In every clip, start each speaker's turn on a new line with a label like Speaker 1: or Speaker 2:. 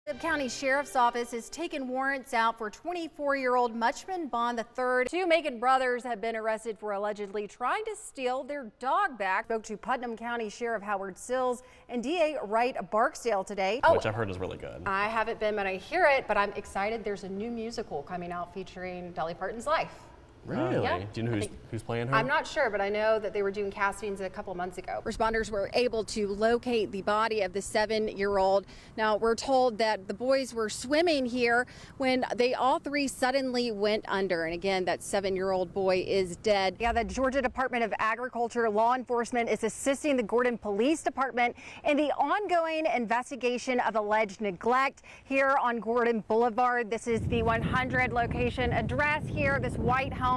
Speaker 1: The County Sheriff's Office has taken warrants out for 24-year-old Muchman Bond III. Two Macon brothers have been arrested for allegedly trying to steal their dog back. Spoke to Putnam County Sheriff Howard Sills and DA Wright Barksdale today.
Speaker 2: Which I've heard is really good.
Speaker 1: I haven't been, but I hear it. But I'm excited. There's a new musical coming out featuring Dolly Parton's life.
Speaker 2: Really?
Speaker 1: Yeah.
Speaker 2: Do you know who's playing her?
Speaker 1: I'm not sure, but I know that they were doing castings a couple months ago. Responders were able to locate the body of the 7-year-old. Now, we're told that the boys were swimming here when they all three suddenly went under. And again, that 7-year-old boy is dead. Yeah, the Georgia Department of Agriculture law enforcement is assisting the Gordon Police Department in the ongoing investigation of alleged neglect here on Gordon Boulevard. This is the 100 location address here, this white home.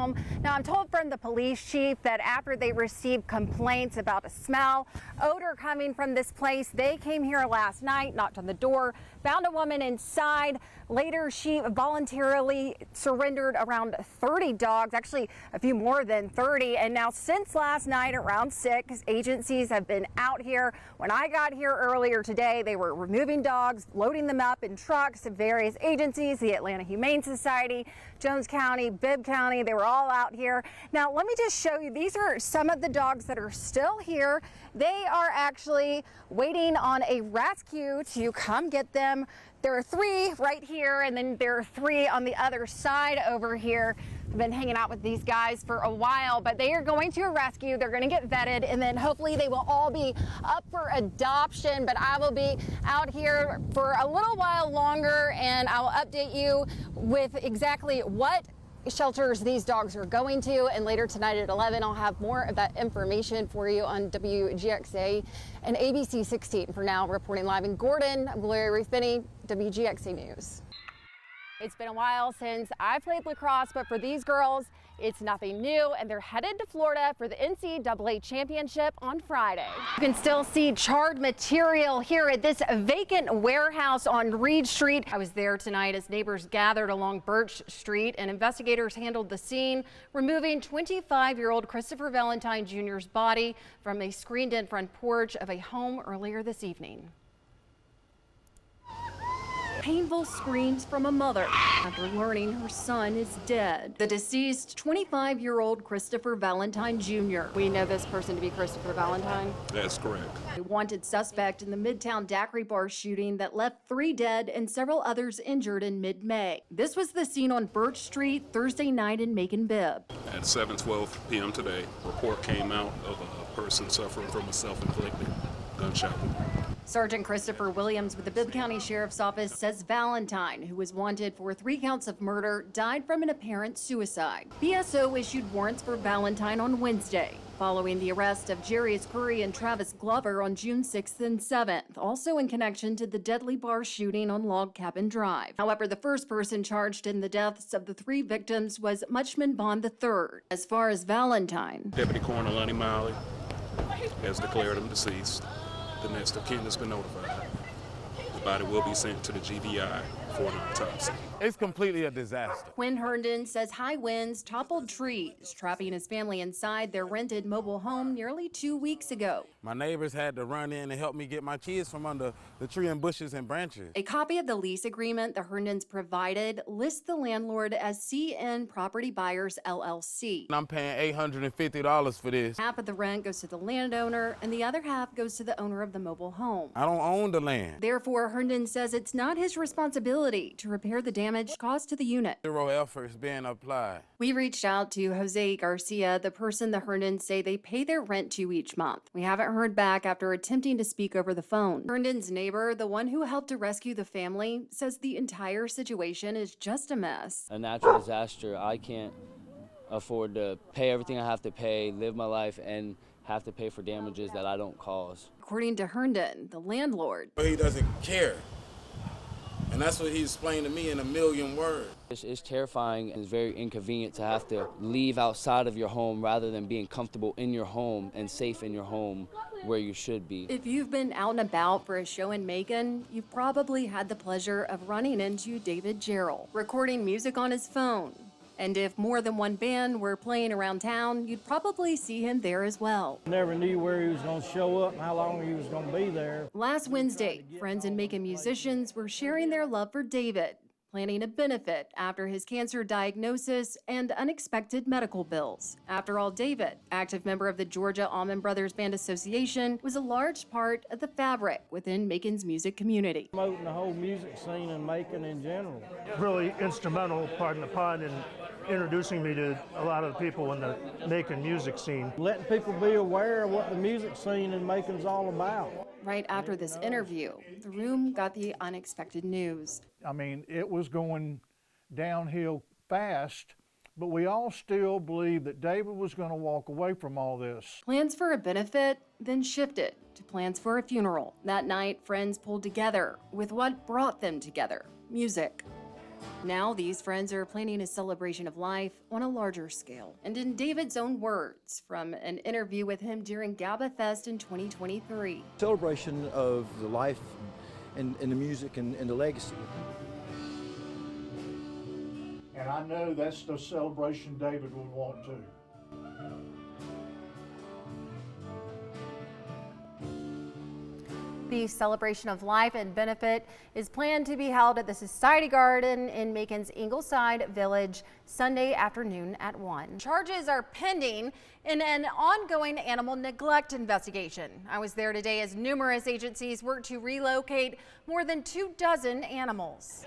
Speaker 1: Now, I'm told from the police chief that after they received complaints about a smell, odor coming from this place, they came here last night, knocked on the door, found a woman inside. Later, she voluntarily surrendered around 30 dogs, actually a few more than 30. And now since last night around 6, agencies have been out here. When I got here earlier today, they were removing dogs, loading them up in trucks of various agencies, the Atlanta Humane Society, Jones County, Bibb County. They were all out here. Now, let me just show you. These are some of the dogs that are still here. They are actually waiting on a rescue to come get them. There are 3 right here, and then there are 3 on the other side over here. I've been hanging out with these guys for a while, but they are going to a rescue. They're going to get vetted, and then hopefully they will all be up for adoption. But I will be out here for a little while longer, and I will update you with exactly what shelters these dogs are going to, and later tonight at 11 I'll have more of that information for you on WGXA and ABC 16. For now, reporting live in Gordon, I'm Gloria Ruth Finney, WGXA News. It's been a while since I played lacrosse, but for these girls, it's nothing new, and they're headed to Florida for the NCAA championship on Friday. You can still see charred material here at this vacant warehouse on Reed Street. I was there tonight as neighbors gathered along Birch Street, and investigators handled the scene, removing 25-year-old Christopher Valentine Jr.'s body from a screened-in front porch of a home earlier this evening. Painful screams from a mother after learning her son is dead. The deceased 25-year-old Christopher Valentine Jr. We know this person to be Christopher Valentine.
Speaker 3: That's correct.
Speaker 1: A wanted suspect in the Midtown Daiquiri Bar shooting that left 3 dead and several others injured in mid-May. This was the scene on Birch Street Thursday night in Macon-Bibb.
Speaker 3: At 7:12 p.m. today, a report came out of a person suffering from a self-inflicted gunshot wound.
Speaker 1: Sergeant Christopher Williams with the Bibb County Sheriff's Office says Valentine, who was wanted for 3 counts of murder, died from an apparent suicide. BSO issued warrants for Valentine on Wednesday, following the arrest of Jarius Curry and Travis Glover on June 6th and 7th, also in connection to the deadly bar shooting on Log Cabin Drive. However, the first person charged in the deaths of the 3 victims was Muchman Bond III. As far as Valentine,
Speaker 3: Deputy Coroner Lonnie Miley has declared him deceased. The next of kin has been notified. The body will be sent to the GBI for an autopsy.
Speaker 4: It's completely a disaster.
Speaker 1: Quinn Herndon says high winds toppled trees, trapping his family inside their rented mobile home nearly 2 weeks ago.
Speaker 4: My neighbors had to run in and help me get my kids from under the tree and bushes and branches.
Speaker 1: A copy of the lease agreement the Herndons provided lists the landlord as CN Property Buyers LLC.
Speaker 4: I'm paying $850 for this.
Speaker 1: Half of the rent goes to the landowner, and the other half goes to the owner of the mobile home.
Speaker 4: I don't own the land.
Speaker 1: Therefore, Herndon says it's not his responsibility to repair the damage caused to the unit.
Speaker 4: Zero efforts being applied.
Speaker 1: We reached out to Jose Garcia, the person the Herndons say they pay their rent to each month. We haven't heard back after attempting to speak over the phone. Herndon's neighbor, the one who helped to rescue the family, says the entire situation is just a mess.
Speaker 5: A natural disaster. I can't afford to pay everything I have to pay, live my life, and have to pay for damages that I don't cause.
Speaker 1: According to Herndon, the landlord,
Speaker 4: He doesn't care. And that's what he explained to me in a million words.
Speaker 5: It's terrifying and it's very inconvenient to have to leave outside of your home rather than being comfortable in your home and safe in your home where you should be.
Speaker 1: if you've been out and about for a show in Macon, you've probably had the pleasure of running into David Gerald, recording music on his phone. And if more than one band were playing around town, you'd probably see him there as well.
Speaker 6: Never knew where he was going to show up and how long he was going to be there.
Speaker 1: Last Wednesday, friends and Macon musicians were sharing their love for David, planning a benefit after his cancer diagnosis and unexpected medical bills. After all, David, active member of the Georgia Allman Brothers Band Association, was a large part of the fabric within Macon's music community.
Speaker 6: Promoting the whole music scene in Macon in general.
Speaker 7: Really instrumental, pardon the pun, in introducing me to a lot of the people in the Macon music scene.
Speaker 6: Letting people be aware of what the music scene in Macon's all about.
Speaker 1: Right after this interview, the room got the unexpected news.
Speaker 8: I mean, it was going downhill fast, but we all still believed that David was going to walk away from all this.
Speaker 1: Plans for a benefit then shifted to plans for a funeral. That night, friends pulled together with what brought them together: music. Now these friends are planning a celebration of life on a larger scale. And in David's own words from an interview with him during GABA Fest in 2023.
Speaker 9: Celebration of the life and the music and the legacy.
Speaker 8: And I know that's the celebration David would want to.
Speaker 1: The celebration of life and benefit is planned to be held at the Society Garden in Macon's Ingleside Village Sunday afternoon at 1. Charges are pending in an ongoing animal neglect investigation. I was there today as numerous agencies work to relocate more than 24 animals.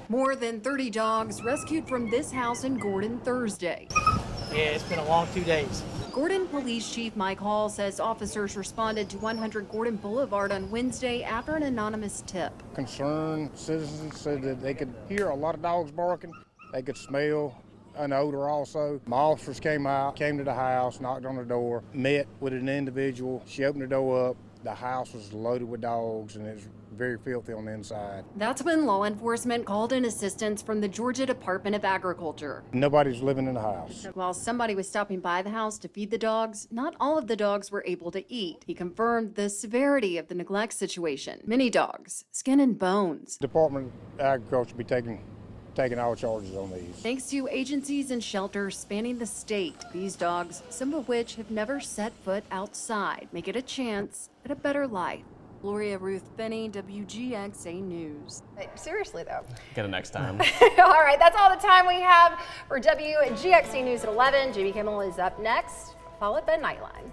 Speaker 1: More than 30 dogs rescued from this house in Gordon Thursday.
Speaker 10: Yeah, it's been a long 2 days.
Speaker 1: Gordon Police Chief Mike Hall says officers responded to 100 Gordon Boulevard on Wednesday after an anonymous tip.
Speaker 11: Concerned citizens said that they could hear a lot of dogs barking. They could smell an odor also. My officers came to the house, knocked on the door, met with an individual. She opened the door up. The house was loaded with dogs and it was very filthy on the inside.
Speaker 1: That's when law enforcement called in assistance from the Georgia Department of Agriculture.
Speaker 11: Nobody's living in the house.
Speaker 1: While somebody was stopping by the house to feed the dogs, not all of the dogs were able to eat. He confirmed the severity of the neglect situation. Many dogs, skin and bones.
Speaker 11: Department of Agriculture will be taking all charges on these.
Speaker 1: Thanks to agencies and shelters spanning the state, these dogs, some of which have never set foot outside, may get a chance at a better life. Gloria Ruth Finney, WGXA News. Seriously, though.
Speaker 2: Get it next time.
Speaker 1: All right, that's all the time we have for WGXA News at 11. Jimmy Kimmel is up next, followed by Nightline.